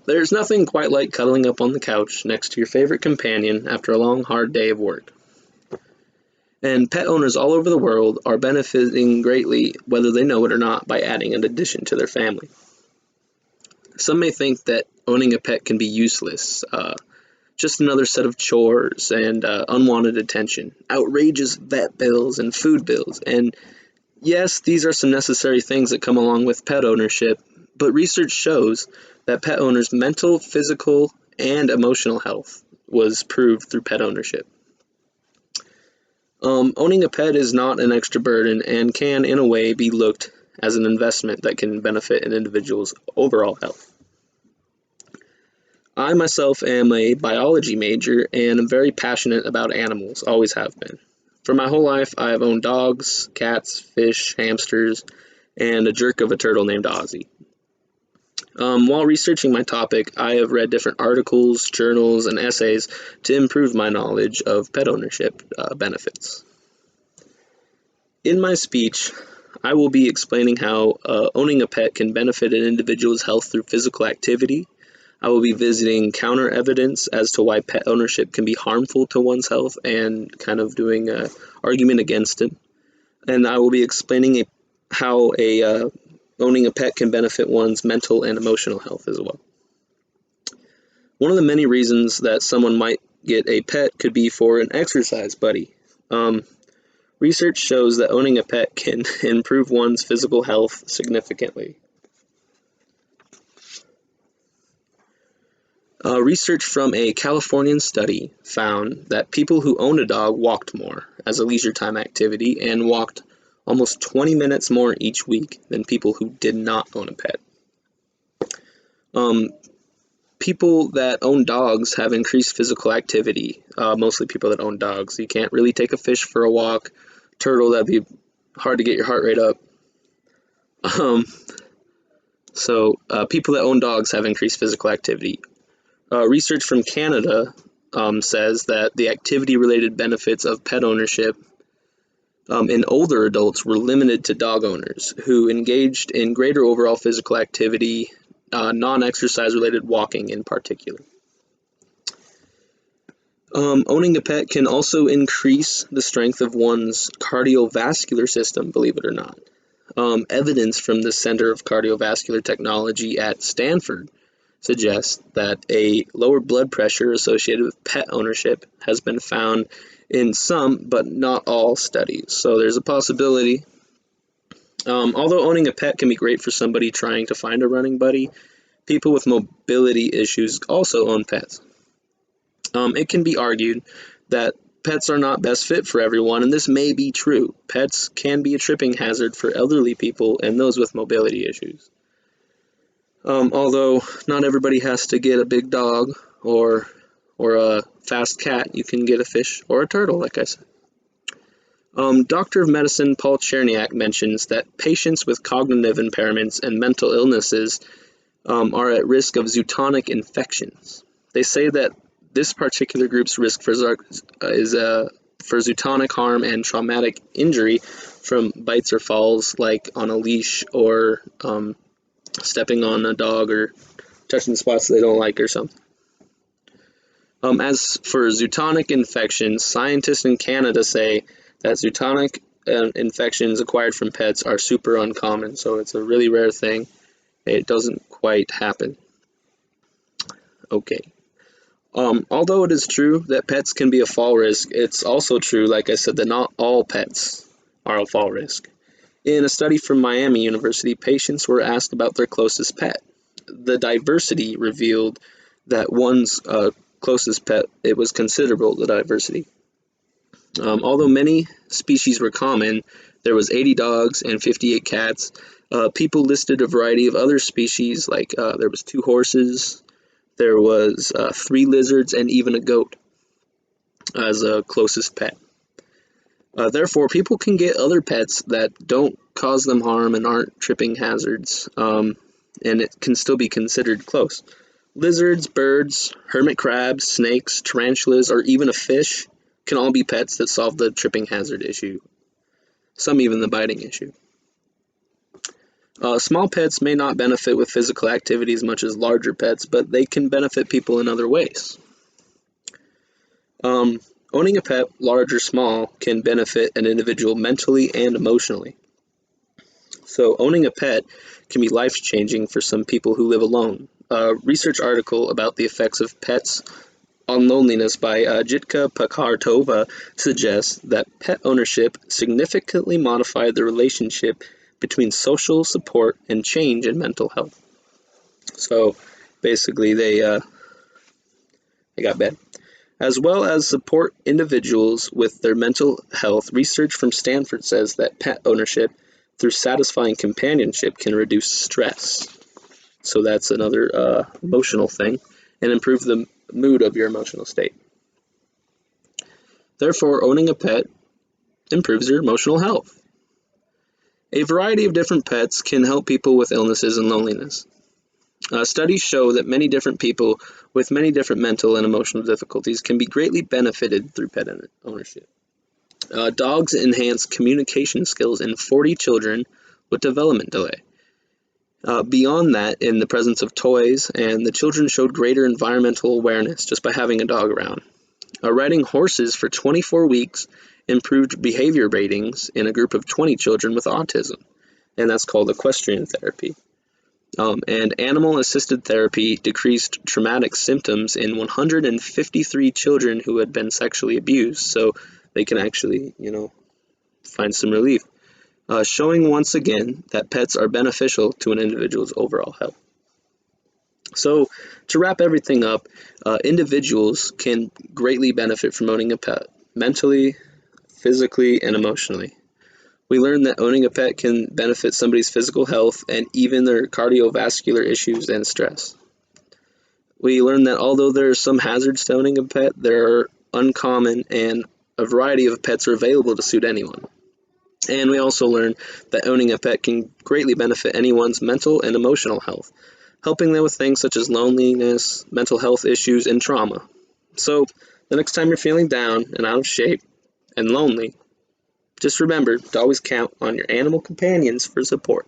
There's nothing quite like cuddling up on the couch next to your favorite companion after a long, hard day of work. And pet owners all over the world are benefiting greatly, whether they know it or not, by adding an addition to their family. Some may think that owning a pet can be useless, just another set of chores and unwanted attention, outrageous vet bills and food bills. And yes, these are some necessary things that come along with pet ownership, but research shows that pet owners' mental, physical, and emotional health was proved through pet ownership. Owning a pet is not an extra burden and can, in a way, be looked as an investment that can benefit an individual's overall health. I myself am a biology major and am very passionate about animals, always have been. For my whole life, I have owned dogs, cats, fish, hamsters, and a jerk of a turtle named Ozzy. While researching my topic, I have read different articles, journals, and essays to improve my knowledge of pet ownership benefits. In my speech, I will be explaining how owning a pet can benefit an individual's health through physical activity. I will be visiting counter evidence as to why pet ownership can be harmful to one's health and kind of doing an argument against it. And I will be explaining how owning a pet can benefit one's mental and emotional health as well. One of the many reasons that someone might get a pet could be for an exercise buddy. Research shows that owning a pet can improve one's physical health significantly. Research from a Californian study found that people who owned a dog walked more as a leisure time activity and walked almost 20 minutes more each week than people who did not own a pet. People that own dogs have increased physical activity, mostly people that own dogs. You can't really take a fish for a walk. Turtle, that'd be hard to get your heart rate up. So people that own dogs have increased physical activity. Research from Canada says that the activity-related benefits of pet ownership in older adults were limited to dog owners who engaged in greater overall physical activity, non-exercise related walking in particular. Owning a pet can also increase the strength of one's cardiovascular system, believe it or not. Evidence from the Center of Cardiovascular Technology at Stanford suggests that a lower blood pressure associated with pet ownership has been found in some, but not all, studies. So there's a possibility. Although owning a pet can be great for somebody trying to find a running buddy, people with mobility issues also own pets. It can be argued that pets are not best fit for everyone, and this may be true. Pets can be a tripping hazard for elderly people and those with mobility issues. Although not everybody has to get a big dog or a fast cat, you can get a fish or a turtle, like I said. Doctor of Medicine Paul Cherniak mentions that patients with cognitive impairments and mental illnesses are at risk of zootonic infections. They say that this particular group's risk for zootonic harm and traumatic injury from bites or falls, like on a leash or stepping on a dog or touching spots they don't like or something. As for zootonic infections, scientists in Canada say that zootonic infections acquired from pets are super uncommon, so it's a really rare thing. It doesn't quite happen. Okay. Although it is true that pets can be a fall risk, it's also true, like I said, that not all pets are a fall risk. In a study from Miami University, patients were asked about their closest pet. The diversity revealed that one's closest pet, it was considerable, the diversity. Although many species were common, there was 80 dogs and 58 cats. People listed a variety of other species, like there was 2 horses, there was 3 lizards, and even a goat as a closest pet. Therefore, people can get other pets that don't cause them harm and aren't tripping hazards, and it can still be considered close. Lizards, birds, hermit crabs, snakes, tarantulas, or even a fish can all be pets that solve the tripping hazard issue, some even the biting issue. Small pets may not benefit with physical activity as much as larger pets, but they can benefit people in other ways. Um, Owning a pet, large or small, can benefit an individual mentally and emotionally. So, owning a pet can be life changing for some people who live alone. A research article about the effects of pets on loneliness by Jitka Pakartova suggests that pet ownership significantly modified the relationship between social support and change in mental health. So basically, they got better. As well as support individuals with their mental health, research from Stanford says that pet ownership through satisfying companionship can reduce stress. So that's another emotional thing and improve the mood of your emotional state. Therefore, owning a pet improves your emotional health. A variety of different pets can help people with illnesses and loneliness. Studies show that many different people with many different mental and emotional difficulties can be greatly benefited through pet ownership. Dogs enhance communication skills in 40 children with development delay. Beyond that, in the presence of toys, and the children showed greater environmental awareness just by having a dog around. Riding horses for 24 weeks improved behavior ratings in a group of 20 children with autism, and that's called equestrian therapy. And animal-assisted therapy decreased traumatic symptoms in 153 children who had been sexually abused, so they can actually, find some relief, showing once again that pets are beneficial to an individual's overall health. So, to wrap everything up, individuals can greatly benefit from owning a pet, mentally, physically, and emotionally. We learned that owning a pet can benefit somebody's physical health and even their cardiovascular issues and stress. We learned that although there are some hazards to owning a pet, there are uncommon and a variety of pets are available to suit anyone. And we also learned that owning a pet can greatly benefit anyone's mental and emotional health, helping them with things such as loneliness, mental health issues, and trauma. So, the next time you're feeling down and out of shape and lonely, just remember to always count on your animal companions for support.